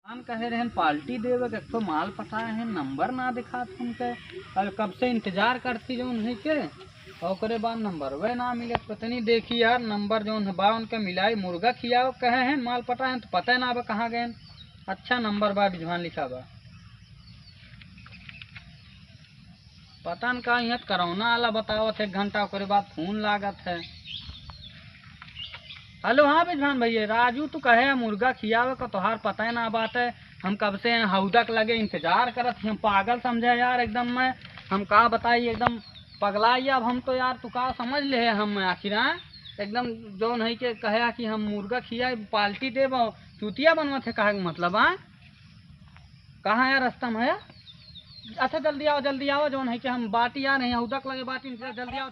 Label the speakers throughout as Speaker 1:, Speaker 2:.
Speaker 1: हम कहे रहे पार्टी देवे के तो माल पटाए हैं नंबर ना दिखा तुमके और कब से इंतजार करती जो उन्हीं के और बाद नंबर वे ना मिले पत्नी देखी यार नंबर जो बा उनके मिलाई मुर्गा खियाओ कहे हैं माल पटाए हैं तो पता ना बा कहाँ गए। अच्छा नंबर बा बिजवान लिखा बा पता न का यहाँ करौना वाला बतावत है 1 घंटा ओकरे बाद फोन लागत है। हेलो हाँ बिजवान भैया राजू तू कहे मुर्गा खियावे का तोहार पता है ना बात है। हम कब से हौदक लगे इंतजार करत हम पागल समझे यार एकदम मैं हम का बताइए एकदम पगलाई अब हम तो यार तू का समझ ले हम आखिर एकदम जो नहीं के कहे कि हम मुर्गा खिया पार्टी दे चूतिया बनवा थे कहे मतलब कहाँ यार रास्ता में है। अच्छा जल्दी आओ जो नहीं कि हम बाटी आ नहीं हौदक लगे बाटी जल्दी आओ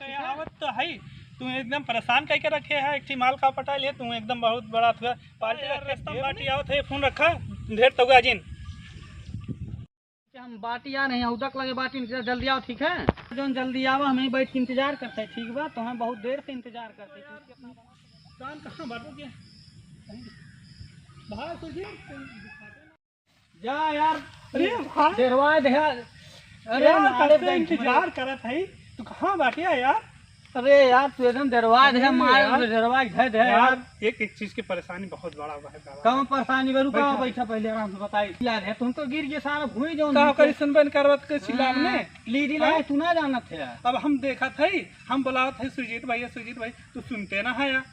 Speaker 2: तो है तू एकदम परेशान करके रखे है एक माल का पटा लिए तू एकदम बहुत बड़ा था पार्टी रास्ता बाटी आओ थे फोन रखा ढेर तो गाजिन
Speaker 1: हम बाटी आ नहीं हौदक लगे बाटी जल्दी आओ ठीक है जो जल्दी आओ हमें बैठ के इंतजार करते हैं ठीक बा तो हम बहुत देर से इंतजार करते हैं।
Speaker 2: काम कहाँ बाटोगे
Speaker 1: जा यार
Speaker 2: अरे इंतजार करत है तू कहाँ बाटिया यार।
Speaker 1: अरे यार तू एकदम दरवाज है मार दरवाज घर है यार
Speaker 2: एक चीज की परेशानी बहुत बड़ा है।
Speaker 1: कम परेशानी बरू का बैठा पहले आराम से बताई यार है तुम तो गिर गए सारा भूई जो
Speaker 2: का करी सुनबन करवत के सिलाम ने
Speaker 1: लीडी लाए तू ना जाना थे
Speaker 2: अब हम देखा थे हम बुलावत है सुजीत भाई तू सुनते ना है यार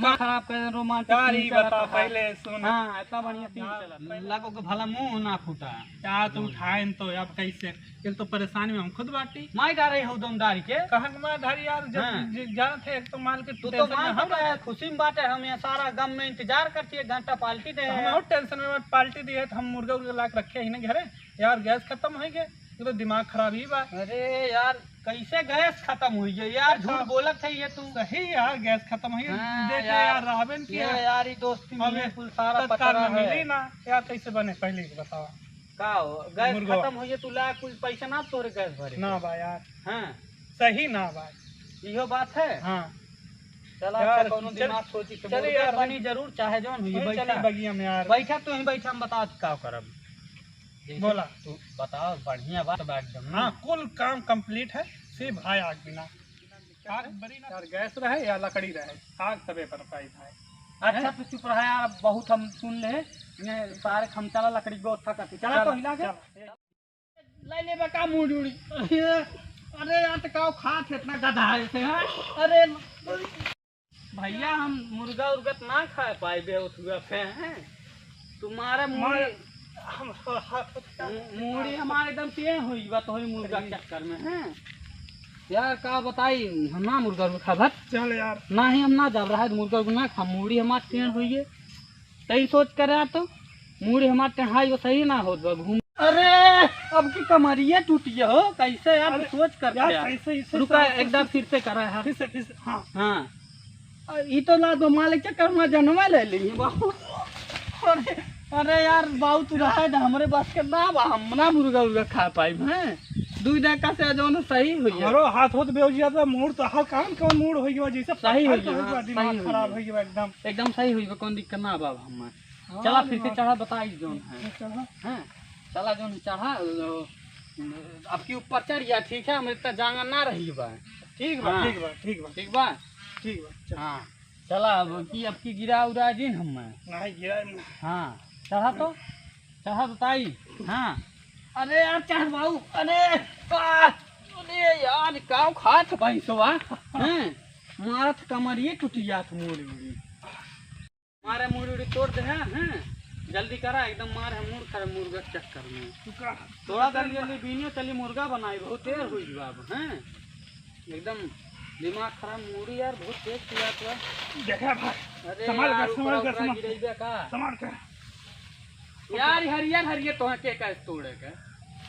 Speaker 1: माँ खराब कर रोमांटिक
Speaker 2: यार ही बता पहले सुन
Speaker 1: हाँ इतना बढ़िया सीन चला लागो के भला मुंह ना फूटा
Speaker 2: यार तू उठाए तो अब कैसे एक तो परेशानी में हम खुद बाटी
Speaker 1: माई डारे हो दमदारी के
Speaker 2: कहाँ मार धारी यार जान थे एक तो माल के
Speaker 1: तू तो मान है खुशी में बात है हम यहाँ सारा गम में इंतजार करती है 1 घंटा पार्टी दे
Speaker 2: हम और टेंशन में पार्टी दी है तो हम मुर्गा उर्गा ला के रखे ही ना घरे यार गैस खत्म हो गए तो दिमाग खराब ही बा।
Speaker 1: अरे यार कैसे गैस खत्म हुई है यार झूठ बोलत है ये तू
Speaker 2: सही यार गैस खत्म हुई देख यार रावण की
Speaker 1: यार ये दोस्ती में कुल सारा
Speaker 2: पता मिली ना यार कैसे बने पहले बताओ
Speaker 1: का हो गैस खत्म हुई है तू ला कुछ पैसा ना तोरे गैस भरे
Speaker 2: ना बा यार
Speaker 1: हां
Speaker 2: सही ना बा
Speaker 1: इहो बात है।
Speaker 2: हां
Speaker 1: चल अच्छा कोनो दिमाग सोची के चल यार पानी जरूर चाहे जौन हुई
Speaker 2: बैठा बगिया में यार
Speaker 1: बैठा तू ही बैठा हम बता का करब
Speaker 2: बोला
Speaker 1: तू बताओ बढ़िया बात एकदम
Speaker 2: हाँ कुल काम कंप्लीट है सिर्फ भाई आग बिना आग बड़ी ना यार गैस रहे या लकड़ी रहे आग तबे पर पाई भाई।
Speaker 1: अच्छा तू चुप रहा यार बहुत हम सुन ले सारे हम चला लकड़ी व्यवस्था करते चला तो हिला के ले ले बका मुंह जुड़ी अरे यार तो का खात इतना गधा है से हां अरे भैया हम मुर्गा उर्गत ना खा पाए बे उठुआ फे हैं तुम्हारे मूड़ी हमारे एकदम तेज हुई बात हुई मुर्गा के चक्कर में है यार का बताई हम ना मुर्गा खा भत
Speaker 2: चल यार
Speaker 1: ना ही हम ना जब रहा है मुर्गा ना खा मूड़ी हमारे तेज हुई है सही सोच कर रहा तो मूड़ी हमारे टेढ़ाई वो सही ना हो घूम अरे अब की कमरिया टूटी हो कैसे यार सोच कर यार रुका एकदम फिर से करा है
Speaker 2: फिर से हाँ
Speaker 1: हाँ ये तो ला दो मालिक चक्कर में जन्मा ले ली बाबू अरे यार बहुत रहा है हमरे बस के ना हम ना मुर्गा उर्गा खा पाई हैं 2 डका से जो सही हुई
Speaker 2: हरो हाथ होत बेउजिया तो मूड तो हर काम कौन मूड होई गयो जैसे
Speaker 1: सही होई
Speaker 2: दिमाग खराब होई गयो
Speaker 1: एकदम सही हुई कौन दिक्कत ना बाब हम चला फिर से चढ़ा बताई जोन है हैं चला जोन चढ़ा अब की ऊपर चढ़ गया ठीक है हम इतना जांगा ना रही बा
Speaker 2: ठीक बा ठीक बा ठीक बा
Speaker 1: ठीक बा
Speaker 2: ठीक बा
Speaker 1: हां चला अब की गिरा उड़ा जिन हम
Speaker 2: नहीं गिरा
Speaker 1: हां चढ़ा बताई हाँ अरे यार चढ़ बाबू अरे यार काव खात भाई सोवा हैं मारत कमरिए टूट जात मूड़ी मारे मूड़ी तोड़ दे हैं जल्दी करा एकदम मार है मूड खरा मुर्गा चक्कर में थोड़ा जल्दी बीनियो चली मुर्गा बनाई बहुत देर हुई बाब हैं एकदम दिमाग खराब मूड़ी यार बहुत तेज किया तो
Speaker 2: देखा भाई अरे संभाल कर
Speaker 1: यार हरियर तो के का तोड़े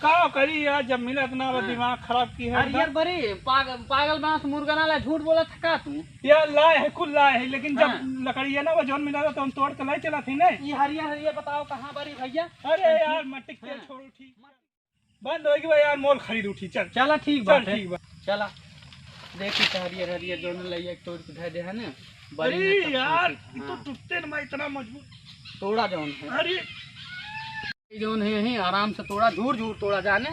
Speaker 2: का करी यार जब मिला इतना दिमाग खराब की है
Speaker 1: हरियर बड़ी पागल बांस मुर्गा ना झूठ बोला था का तू
Speaker 2: यार लाए है कुल लाए है लेकिन जब लकड़ी ना वो जोन मिला तो हम तोड़ के लाई चला थी ना
Speaker 1: ये हरियर बताओ कहाँ बड़ी भैया।
Speaker 2: अरे यार मट्टी के छोड़ उठी बंद हो गई यार मोल खरीद उठी चल
Speaker 1: चला ठीक बात
Speaker 2: ठीक बा
Speaker 1: चला देखी हरियर जोन लइया तोड़ के धे दे है ना
Speaker 2: बड़ी यार तो टूटते ना इतना मजबूत
Speaker 1: तोड़ा जोन है
Speaker 2: अरे
Speaker 1: जो नहीं आराम से तोड़ा झूर झूर तोड़ा जाने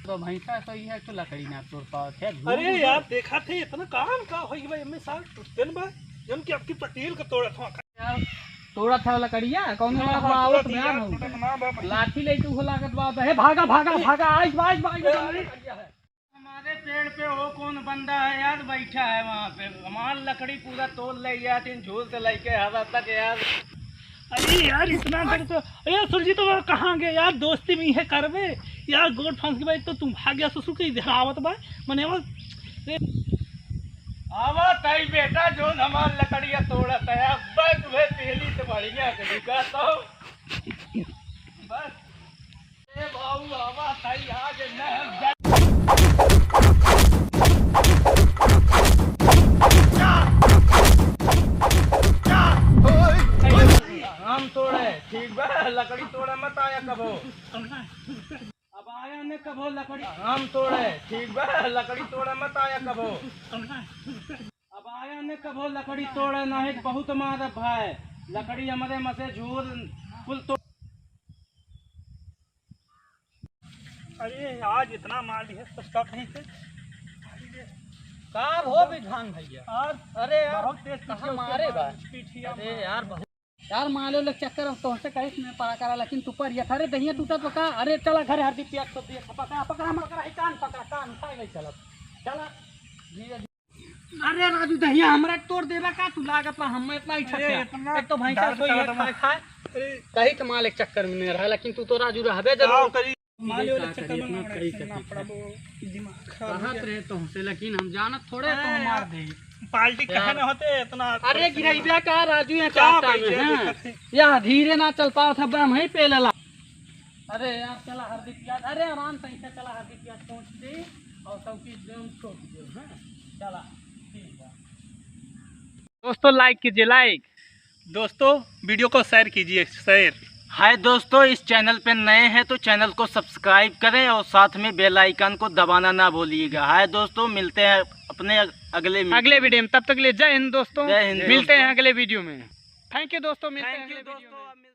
Speaker 1: तो भैंसा सही है तो लकड़ी ना तोड़ पाओ थे।
Speaker 2: अरे यार देखा थे इतना काम का होई भाई हमें साल दिन बा जन की आपकी पटेल का तोड़ा था
Speaker 1: यार तोड़ा था लकड़िया कौन वाला आवत बयान हो लाठी ले तू लागत बात है भागा भागा भागा आज बाज बाज हमारे पेड़ पे वो कौन बंदा है यार बैठा है वहाँ पे हमार लकड़ी पूरा तोड़ ले गया तीन झूल से लेके हवा तक यार।
Speaker 2: अरे यार इतना डर तो यार सुरजी तो कहाँ गए यार दोस्ती में है करबे यार गोट फांस के भाई तो तुम भाग गया ससुर के इधर आवत बा मने
Speaker 1: आवत आई बेटा जो हमार लकड़िया तोड़त है अब तुम्हें पहली से बढ़िया के रुका तो बस ए बाबू आवत आई आज न हम तोड़े ठीक बा लकड़ी तोड़ा मत आया कबो अब आया ने कबो लकड़ी हम तोड़े ठीक बा लकड़ी तोड़ा मत आया कबो अब आया ने कबो लकड़ी तोड़े नहीं बहुत मार भाई लकड़ी हमारे मसे झूल फुल तो।
Speaker 2: अरे आज इतना मार दिया सस्ता कहीं से
Speaker 1: कार हो भी ढंग भैया
Speaker 2: और
Speaker 1: अरे यार
Speaker 2: बहुत तेज
Speaker 1: कहाँ मारे बा अरे यार बहुत यार मालो लोग चक्कर अब तो से कहीं में पड़ा करा लेकिन तू पर ये अरे दहिया टूटा तो का अरे चला घर हरदी पिया तो दिया पकड़ा पकड़ा मकड़ा है कान पकड़ा कान उठा गई चला चला धीरे अरे राजू दहिया हमरा तोड़ देबा का तू लागत हम इतना ही छक्का एक तो भैंसा सोई है खाए खाए कहीं तो माल एक चक्कर में नहीं रहा लेकिन तू तो राजू रहबे जरूर
Speaker 2: करी
Speaker 1: मालियो चक्कर में ना पड़ा दिमाग खराब रहे तो से लेकिन हम जानत थोड़े तो मार दे
Speaker 2: पार्टी कहे न होते इतना
Speaker 1: अरे गिरैबिया का राजू यहाँ चाहता है यार धीरे ना चल पाओ था हम ही पे लला अरे यार चला हरदी प्याज अरे आराम से चला हरदी प्याज पहुँच दे और सब चीज छोड़ दे चला ठीक है
Speaker 2: दोस्तों लाइक कीजिए लाइक दोस्तों वीडियो को शेयर कीजिए शेयर।
Speaker 1: हाय दोस्तों इस चैनल पे नए हैं तो चैनल को सब्सक्राइब करें और साथ में बेल आइकन को दबाना ना भूलिएगा। हाय दोस्तों मिलते हैं अपने अगले वीडियो में तब तक ले जय हिंद दोस्तों मिलते हैं अगले वीडियो में। थैंक यू दोस्तों मिलते हैं अगले वीडियो में।